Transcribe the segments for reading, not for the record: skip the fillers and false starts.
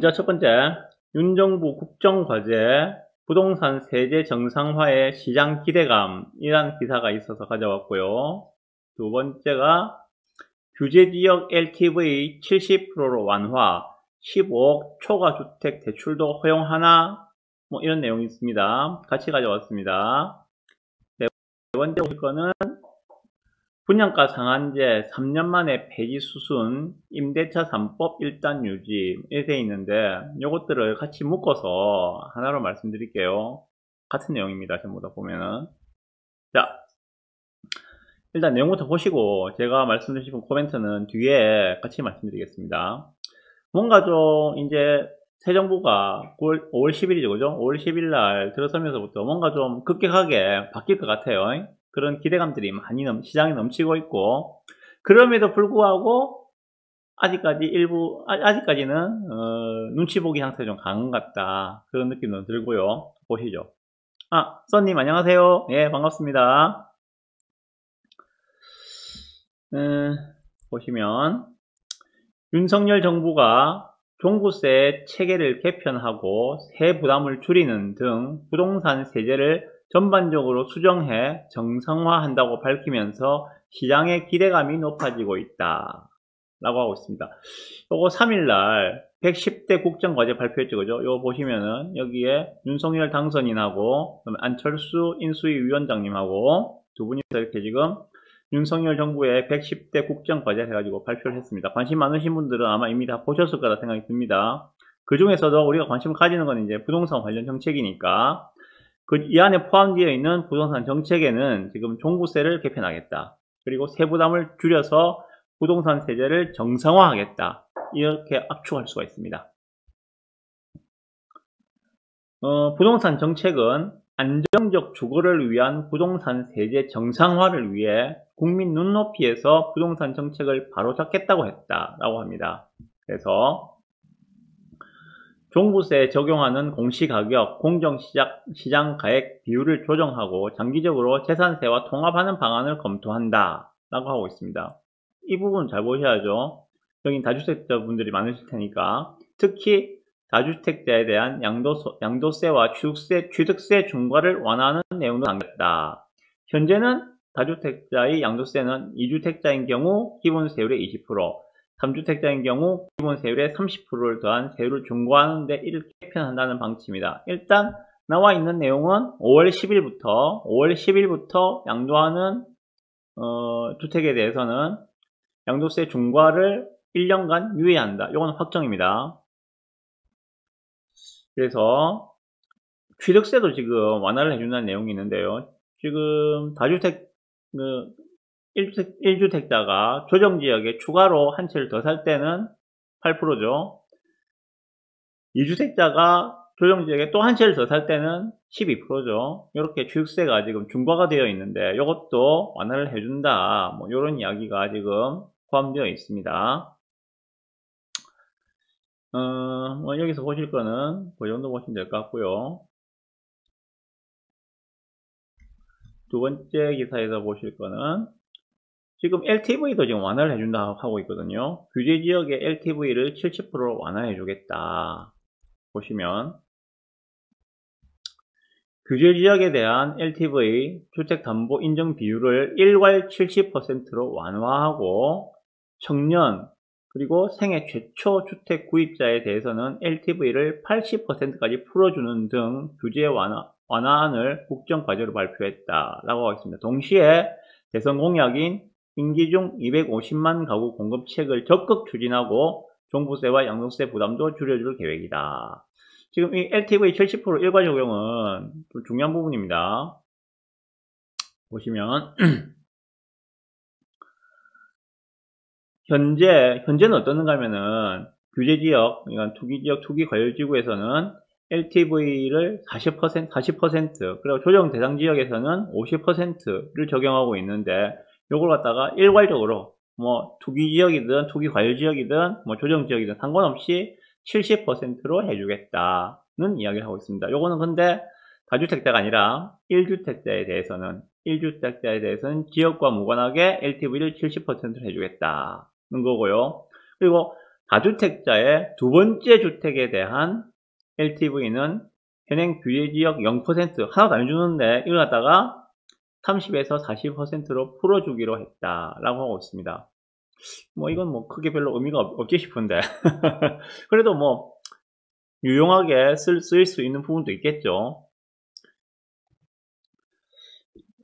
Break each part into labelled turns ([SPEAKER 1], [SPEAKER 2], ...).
[SPEAKER 1] 먼저 첫 번째, 윤정부 국정과제 부동산 세제 정상화의 시장 기대감이라는 기사가 있어서 가져왔고요. 두 번째가 규제지역 LTV 70%로 완화, 15억 초과주택 대출도 허용하나? 뭐 이런 내용이 있습니다. 같이 가져왔습니다. 네 번째 볼 거는 분양가 상한제 3년 만에 폐지 수순, 임대차 3법 일단 유지 이렇게 되어 있는데 이것들을 같이 묶어서 하나로 말씀드릴게요. 같은 내용입니다. 전부 다 보면은. 자, 일단 내용부터 보시고 제가 말씀드린 코멘트는 뒤에 같이 말씀드리겠습니다. 뭔가 좀 이제 새 정부가 5월 10일이죠, 그죠? 5월 10일 날 들어서면서부터 뭔가 좀 급격하게 바뀔 것 같아요. 그런 기대감들이 많이 시장에 넘치고 있고, 그럼에도 불구하고 아직까지는 눈치 보기 상태가 좀 강한 것 같다, 그런 느낌도 들고요. 보시죠. 써님 안녕하세요. 예, 반갑습니다. 보시면 윤석열 정부가 종부세 체계를 개편하고 세 부담을 줄이는 등 부동산 세제를 전반적으로 수정해 정상화한다고 밝히면서 시장의 기대감이 높아지고 있다 라고 하고 있습니다. 요거 3일날 110대 국정과제 발표했죠, 그죠? 요거 보시면은 여기에 윤석열 당선인하고 안철수 인수위 위원장님하고 두 분이서 이렇게 지금 윤석열 정부의 110대 국정과제 해가지고 발표를 했습니다. 관심 많으신 분들은 아마 이미 다 보셨을 거라 생각이 듭니다. 그 중에서도 우리가 관심을 가지는 건 이제 부동산 관련 정책이니까 이 안에 포함되어 있는 부동산 정책에는 지금 종부세를 개편하겠다. 그리고 세부담을 줄여서 부동산 세제를 정상화하겠다. 이렇게 압축할 수가 있습니다. 부동산 정책은 안정적 주거를 위한 부동산 세제 정상화를 위해 국민 눈높이에서 부동산 정책을 바로잡겠다고 했다라고 합니다. 그래서 종부세 적용하는 공시가격, 공정시장 가액 비율을 조정하고 장기적으로 재산세와 통합하는 방안을 검토한다 라고 하고 있습니다. 이 부분 잘 보셔야죠. 여긴 다주택자분들이 많으실 테니까 특히 다주택자에 대한 양도세와 취득세 중과를 완화하는 내용도 담겼다. 현재는 다주택자의 양도세는 2주택자인 경우 기본 세율의 20%, 3주택자인 경우 기본 세율의 30%를 더한 세율을 중과하는 데 이를 개편한다는 방침이다. 일단 나와 있는 내용은 5월 10일부터 양도하는 주택에 대해서는 양도세 중과를 1년간 유예한다. 이건 확정입니다. 그래서 취득세도 지금 완화를 해준다는 내용이 있는데요. 지금 다주택 1주택자가 조정지역에 추가로 한 채를 더 살 때는 8%죠. 2주택자가 조정지역에 또 한 채를 더 살 때는 12%죠. 이렇게 취득세가 지금 중과가 되어 있는데 이것도 완화를 해준다. 뭐 이런 이야기가 지금 포함되어 있습니다. 여기서 보실 거는 그 정도 보시면 될 것 같고요. 두 번째 기사에서 보실 거는 지금 LTV도 지금 완화를 해준다 하고 있거든요. 규제지역의 LTV를 70%로 완화해 주겠다. 보시면 규제지역에 대한 LTV 주택담보 인정 비율을 일괄 70%로 완화하고 청년 그리고 생애 최초 주택 구입자에 대해서는 LTV를 80%까지 풀어주는 등 규제 완화안을 국정과제로 발표했다라고 하겠습니다. 동시에 대선 공약인 임기 중 250만 가구 공급책을 적극 추진하고 종부세와 양도세 부담도 줄여줄 계획이다. 지금 이 LTV 70% 일괄 적용은 좀 중요한 부분입니다. 보시면 현재는 어떻는가 하면은 규제지역, 그러니까 투기지역, 투기과열지구에서는 LTV를 40%, 그리고 조정 대상 지역에서는 50%를 적용하고 있는데 요걸 갖다가 일괄적으로 뭐 투기지역이든 투기과열지역이든 뭐 조정지역이든 상관없이 70%로 해주겠다는 이야기를 하고 있습니다. 요거는 근데 다주택자가 아니라 1주택자에 대해서는 지역과 무관하게 LTV를 70%로 해주겠다는 거고요. 그리고 다주택자의 두 번째 주택에 대한 LTV는 현행 규제지역 0% 하나도 안 주는데 이걸 갖다가 30에서 40%로 풀어주기로 했다라고 하고 있습니다. 뭐 이건 뭐 크게 별로 의미가 없지 싶은데 그래도 뭐 유용하게 쓰일 수 있는 부분도 있겠죠.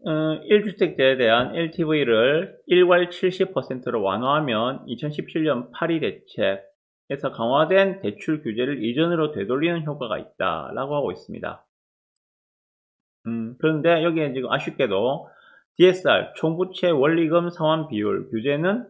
[SPEAKER 1] 1주택자에 대한 LTV를 일괄 70%로 완화하면 2017년 파리 대책에서 강화된 대출 규제를 이전으로 되돌리는 효과가 있다라고 하고 있습니다. 그런데 여기에 지금 아쉽게도 DSR 총부채 원리금 상환 비율 규제는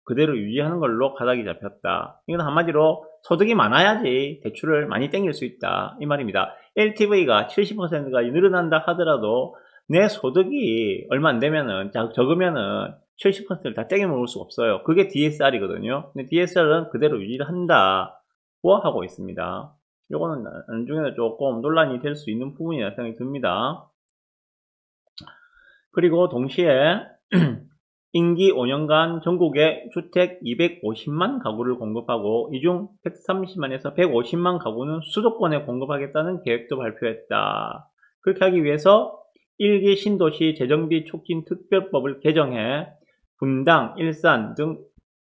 [SPEAKER 1] 그대로 유지하는 걸로 가닥이 잡혔다. 이건 한마디로 소득이 많아야지 대출을 많이 땡길 수 있다 이 말입니다. LTV가 70%까지 늘어난다 하더라도 내 소득이 얼마 안 되면은 적으면은 70%를 다 땡겨 먹을 수가 없어요. 그게 DSR이거든요. 근데 DSR은 그대로 유지를 한다고 하고 있습니다. 요거는 나중에는 조금 논란이 될 수 있는 부분이라 생각이 듭니다. 그리고 동시에 임기 5년간 전국에 주택 250만 가구를 공급하고 이 중 130만에서 150만 가구는 수도권에 공급하겠다는 계획도 발표했다. 그렇게 하기 위해서 1기 신도시 재정비 촉진 특별법을 개정해 분당, 일산 등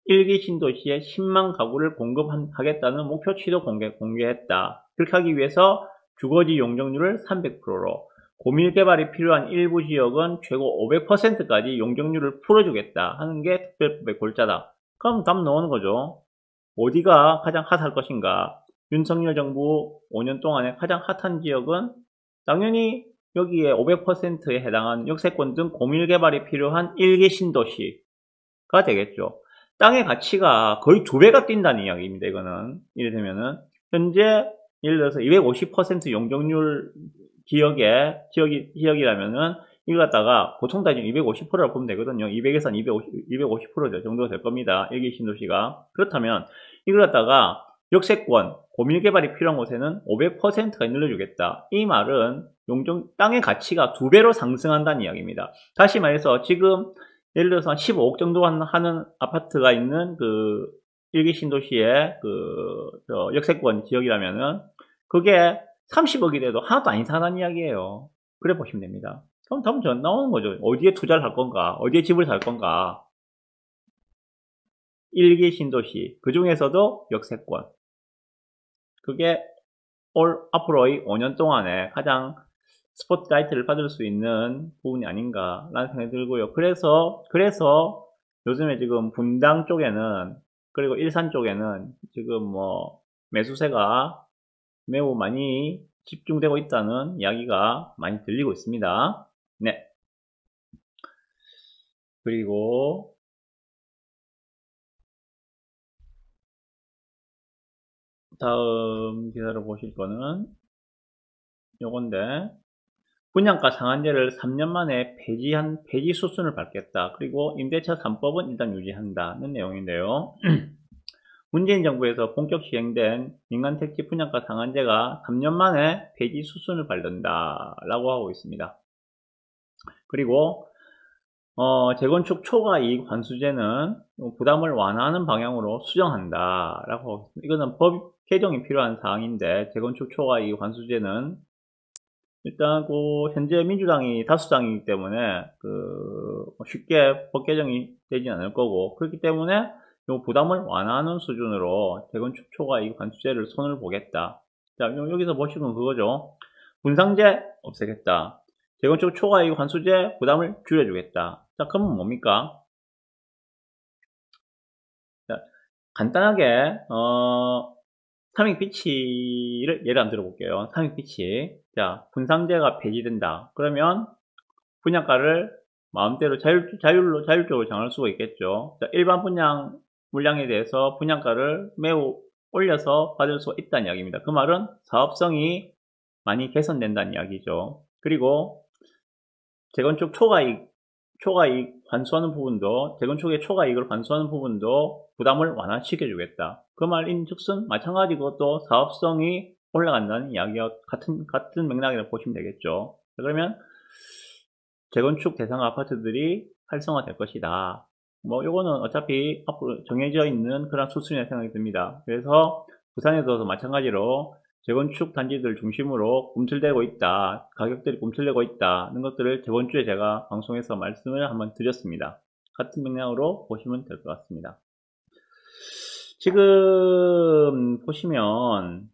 [SPEAKER 1] 1기 신도시에 10만 가구를 공급하겠다는 목표치도 공개했다. 그렇게 하기 위해서 주거지 용적률을 300%로 고밀개발이 필요한 일부 지역은 최고 500%까지 용적률을 풀어주겠다 하는 게 특별법의 골자다. 그럼 답 나오는 거죠. 어디가 가장 핫할 것인가? 윤석열 정부 5년 동안에 가장 핫한 지역은 당연히 여기에 500%에 해당한 역세권 등 고밀개발이 필요한 1기 신도시가 되겠죠. 땅의 가치가 거의 2배가 뛴다는 이야기입니다. 이거는 이를테면은 현재 예를 들어서 250% 용적률 지역이라면은 이걸 갖다가 보통 다 250%라고 보면 되거든요. 200에서 250% 정도 될 겁니다. 1기 신도시가. 그렇다면 이걸 갖다가 역세권, 고밀개발이 필요한 곳에는 500%가 늘려주겠다. 이 말은 땅의 가치가 2배로 상승한다는 이야기입니다. 다시 말해서 지금 예를 들어서 한 15억 정도 하는 아파트가 있는 그 1기 신도시의 역세권 지역이라면은 그게 30억이 돼도 하나도 안 이상하다는 이야기예요. 그래 보시면 됩니다. 그럼 다음 전 나오는 거죠. 어디에 투자를 할 건가? 어디에 집을 살 건가? 1기 신도시, 그 중에서도 역세권. 그게 앞으로의 5년 동안에 가장 스포트라이트를 받을 수 있는 부분이 아닌가라는 생각이 들고요. 그래서 요즘에 지금 분당 쪽에는 그리고 일산 쪽에는 지금 뭐 매수세가 매우 많이 집중되고 있다는 이야기가 많이 들리고 있습니다. 네. 그리고 다음 기사를 보실 거는 요건데 분양가 상한제를 3년 만에 폐지 수순을 밟겠다. 그리고 임대차 3법은 일단 유지한다는 내용인데요. 문재인 정부에서 본격 시행된 민간택지 분양가 상한제가 3년 만에 폐지 수순을 밟는다 라고 하고 있습니다. 그리고 재건축 초과이익 환수제는 부담을 완화하는 방향으로 수정한다 라고 하고 있습니다. 이거는 법 개정이 필요한 사항인데 재건축 초과이익 환수제는 일단 현재 민주당이 다수당이기 때문에 쉽게 법 개정이 되진 않을 거고 그렇기 때문에 이 부담을 완화하는 수준으로 재건축 초과이익 환수제를 손을 보겠다. 자, 여기서 보시면 그거죠. 분상제 없애겠다. 재건축 초과이익 환수제 부담을 줄여주겠다. 자, 그러면 뭡니까? 자, 간단하게 삼익비치를 예를 한번 들어볼게요. 삼익비치. 자, 분상제가 폐지된다. 그러면 분양가를 마음대로 자율적으로 정할 수가 있겠죠. 자, 일반 분양 물량에 대해서 분양가를 매우 올려서 받을 수 있다는 이야기입니다. 그 말은 사업성이 많이 개선된다는 이야기죠. 그리고 재건축 초과이익 환수하는 부분도 재건축의 초과이익을 환수하는 부분도 부담을 완화시켜주겠다. 그 말인즉슨 마찬가지고 또 사업성이 올라간다는 이야기와 같은 맥락이라고 보시면 되겠죠. 그러면 재건축 대상 아파트들이 활성화될 것이다. 뭐 요거는 어차피 앞으로 정해져 있는 그런 수순이라 생각이 듭니다. 그래서 부산에도 마찬가지로 재건축 단지들 중심으로 꿈틀대고 있다, 가격들이 꿈틀대고 있다는 것들을 저번 주에 제가 방송에서 말씀을 한번 드렸습니다. 같은 맥락으로 보시면 될 것 같습니다. 지금 보시면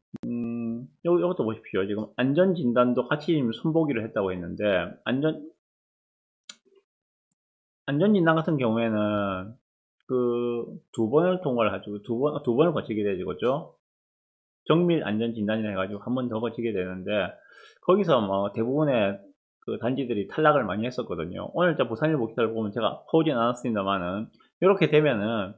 [SPEAKER 1] 요것도 보십시오. 지금 안전진단도 같이 손보기를 했다고 했는데, 안전진단 같은 경우에는 그 두 번을 통과를 하죠. 두 번을 거치게 되죠. 그죠? 정밀 안전진단이라 해가지고 한 번 더 거치게 되는데, 거기서 뭐 대부분의 그 단지들이 탈락을 많이 했었거든요. 오늘 부산일보 기사를 보면 제가 퍼오진 않았습니다만은, 이렇게 되면은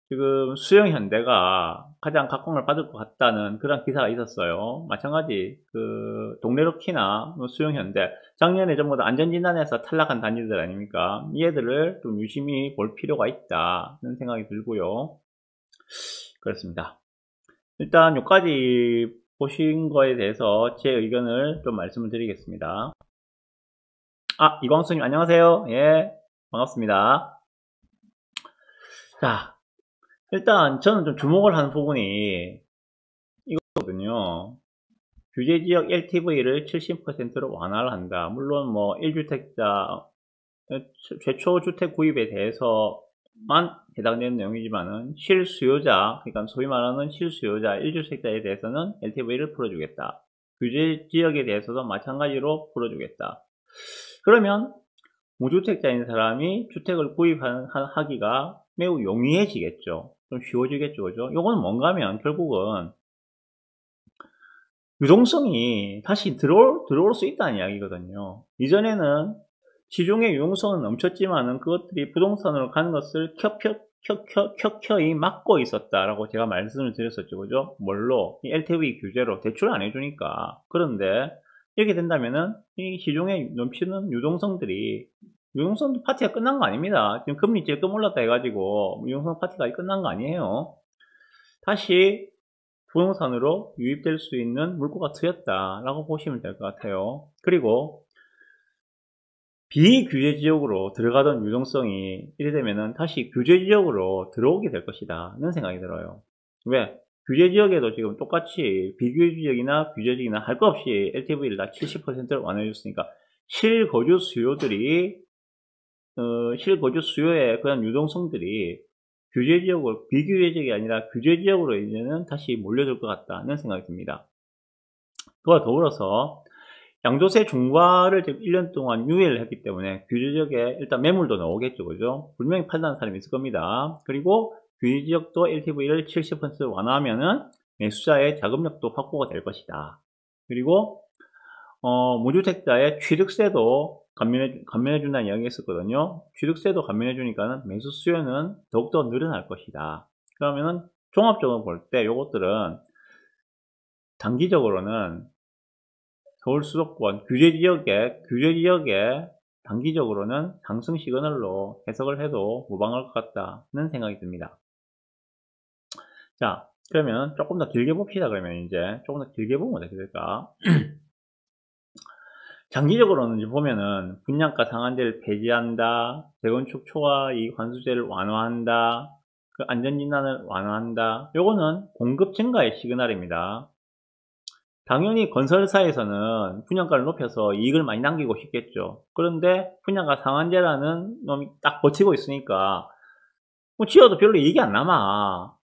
[SPEAKER 1] 지금 수영현대가 가장 각광을 받을 것 같다는 그런 기사가 있었어요. 마찬가지 그 동래로키나 수영현대, 작년에 전부 다 안전진단에서 탈락한 단지들 아닙니까? 이 애들을 좀 유심히 볼 필요가 있다는 생각이 들고요. 그렇습니다. 일단 여기까지 보신 거에 대해서 제 의견을 좀 말씀을 드리겠습니다. 이광수님 안녕하세요. 예, 반갑습니다. 자, 일단 저는 좀 주목을 하는 부분이 이거거든요. 규제지역 LTV를 70%로 완화를 한다. 물론 뭐 1주택자 최초 주택 구입에 대해서만 해당되는 내용이지만은 실수요자, 그러니까 소위 말하는 실수요자 1주택자에 대해서는 LTV를 풀어주겠다. 규제지역에 대해서도 마찬가지로 풀어주겠다. 그러면 무주택자인 사람이 주택을 구입하기가 매우 용이해지겠죠. 좀 쉬워지겠죠. 그죠? 요거는 뭔가 하면 결국은 유동성이 다시 들어올 수 있다는 이야기거든요. 이전에는 시중의 유동성은 넘쳤지만은 그것들이 부동산으로 가는 것을 켜켜이 막고 있었다라고 제가 말씀을 드렸었죠. 그죠? 뭘로? 이 LTV 규제로 대출 안 해주니까. 그런데 이렇게 된다면은 이 시중에 넘치는 유동성 파티가 끝난 거 아닙니다. 지금 금리 찔끔 올랐다 해가지고 유동성 파티가 끝난 거 아니에요. 다시 부동산으로 유입될 수 있는 물꼬가 트였다라고 보시면 될 것 같아요. 그리고 비규제지역으로 들어가던 유동성이 이래 되면은 다시 규제지역으로 들어오게 될 것이다는 생각이 들어요. 왜? 규제지역에도 지금 똑같이 비규제지역이나 규제지역이나 할 거 없이 LTV를 다 70%를 완화해줬으니까 실거주 수요의 그런 유동성들이 규제지역으로, 비규제지역이 아니라 규제지역으로 이제는 다시 몰려들 것 같다는 생각이 듭니다. 그와 더불어서 양도세 중과를 지금 1년 동안 유예를 했기 때문에 규제지역에 일단 매물도 나오겠죠. 그죠? 분명히 팔다는 사람이 있을 겁니다. 그리고 규제지역도 LTV를 70% 완화하면은 매수자의 자금력도 확보가 될 것이다. 그리고 무주택자의 취득세도 감면해준다는 이야기가 있었거든요. 취득세도 감면해주니까는 매수 수요는 더욱더 늘어날 것이다. 그러면은 종합적으로 볼 때 요것들은 단기적으로는 서울 수도권 규제지역에 단기적으로는 상승 시그널로 해석을 해도 무방할 것 같다는 생각이 듭니다. 자, 그러면 조금 더 길게 봅시다. 그러면 이제 조금 더 길게 보면 어떻게 될까? 장기적으로는 보면은 분양가 상한제를 폐지한다, 재건축 초과이익 환수제를 완화한다, 그 안전진단을 완화한다. 요거는 공급 증가의 시그널입니다. 당연히 건설사에서는 분양가를 높여서 이익을 많이 남기고 싶겠죠. 그런데 분양가 상한제라는 놈이 딱 버티고 있으니까 지어도 별로 이익이 안 남아.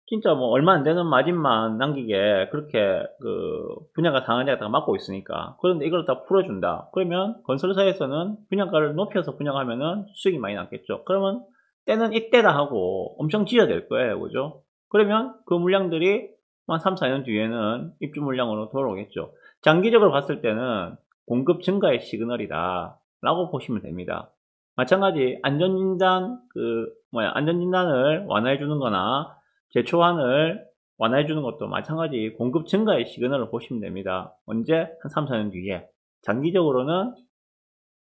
[SPEAKER 1] 진짜 뭐 얼마 안 되는 마진만 남기게 그렇게 그 분양가 상한제가 다 막고 있으니까. 그런데 이걸 다 풀어준다. 그러면 건설사에서는 분양가를 높여서 분양하면은 수익이 많이 남겠죠. 그러면 때는 이때다 하고 엄청 지어야 될 거예요. 그죠? 그러면 그 물량들이 한 3, 4년 뒤에는 입주 물량으로 돌아오겠죠. 장기적으로 봤을 때는 공급 증가의 시그널이다 라고 보시면 됩니다. 마찬가지 안전진단을 완화해 주는 거나 제초안을 완화해 주는 것도 마찬가지 공급 증가의 시그널을 보시면 됩니다. 언제? 한 3, 4년 뒤에. 장기적으로는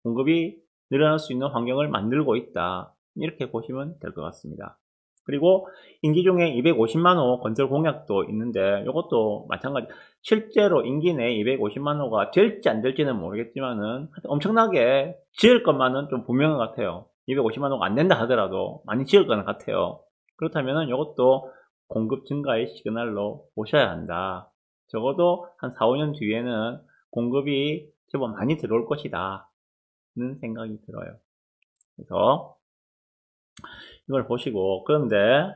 [SPEAKER 1] 공급이 늘어날 수 있는 환경을 만들고 있다. 이렇게 보시면 될 것 같습니다. 그리고 임기 중에 250만호 건설 공약도 있는데 이것도 마찬가지. 실제로 임기 내에 250만호가 될지 안 될지는 모르겠지만은 엄청나게 지을 것만은 좀 분명한 것 같아요. 250만 호가 안 된다 하더라도 많이 지을 거는 같아요. 그렇다면 이것도 공급 증가의 시그널로 보셔야 한다. 적어도 한 4, 5년 뒤에는 공급이 제법 많이 들어올 것이다 는 생각이 들어요. 그래서 이걸 보시고, 그런데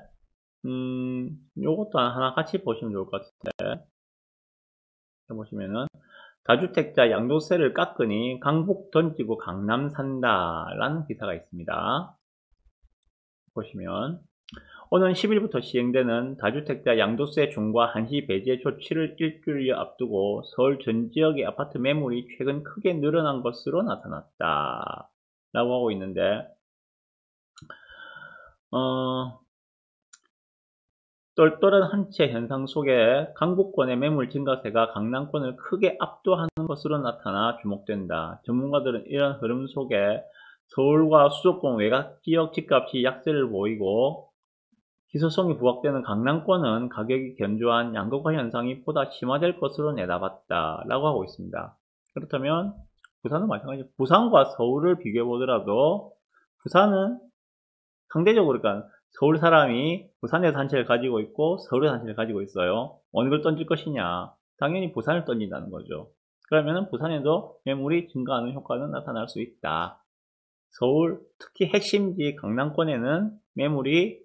[SPEAKER 1] 요것도 하나 같이 보시면 좋을 것 같은데, 보시면은 다주택자 양도세를 깎으니 강북 던지고 강남 산다 라는 기사가 있습니다. 보시면 오는 10일부터 시행되는 다주택자 양도세 중과 한시 배제 조치를 일주일 앞두고 서울 전 지역의 아파트 매물이 최근 크게 늘어난 것으로 나타났다 라고 하고 있는데, 똘똘한 한 채 현상 속에 강북권의 매물 증가세가 강남권을 크게 압도하는 것으로 나타나 주목된다. 전문가들은 이런 흐름 속에 서울과 수도권 외곽 지역 집값이 약세를 보이고 희소성이 부각되는 강남권은 가격이 견조한 양극화 현상이 보다 심화될 것으로 내다봤다 라고 하고 있습니다. 그렇다면 부산은 마찬가지죠. 부산과 서울을 비교해 보더라도 부산은 상대적으로, 그러니까 서울 사람이 부산에서 한 채를 가지고 있고 서울에서 한 채를 가지고 있어요. 어느 걸 던질 것이냐? 당연히 부산을 던진다는 거죠. 그러면 부산에도 매물이 증가하는 효과는 나타날 수 있다. 서울, 특히 핵심지 강남권에는 매물이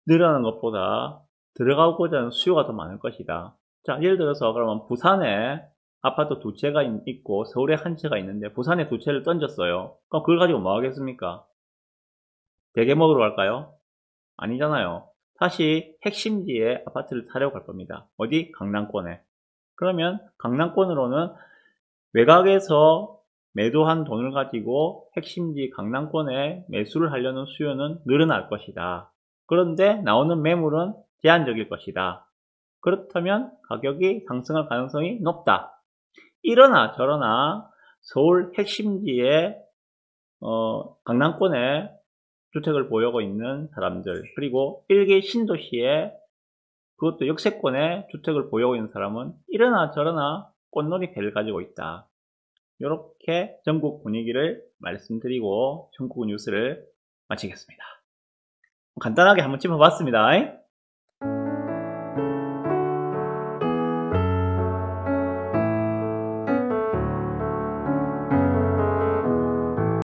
[SPEAKER 1] 늘어나는 것보다 들어가고자 하는 수요가 더 많을 것이다. 자, 예를 들어서 그러면 부산에 아파트 두 채가 있고 서울에 한 채가 있는데 부산에 두 채를 던졌어요. 그럼 그걸 가지고 뭐 하겠습니까? 대게 먹으러 갈까요? 아니잖아요. 다시 핵심지에 아파트를 사려고 갈 겁니다. 어디? 강남권에. 그러면 강남권으로는 외곽에서 매도한 돈을 가지고 핵심지 강남권에 매수를 하려는 수요는 늘어날 것이다. 그런데 나오는 매물은 제한적일 것이다. 그렇다면 가격이 상승할 가능성이 높다. 이러나 저러나 서울 핵심지에 강남권에 주택을 보유하고 있는 사람들, 그리고 일개 신도시에 그것도 역세권에 주택을 보유하고 있는 사람은 이러나 저러나 꽃놀이 배를 가지고 있다. 이렇게 전국 분위기를 말씀드리고 전국 뉴스를 마치겠습니다. 간단하게 한번 짚어봤습니다.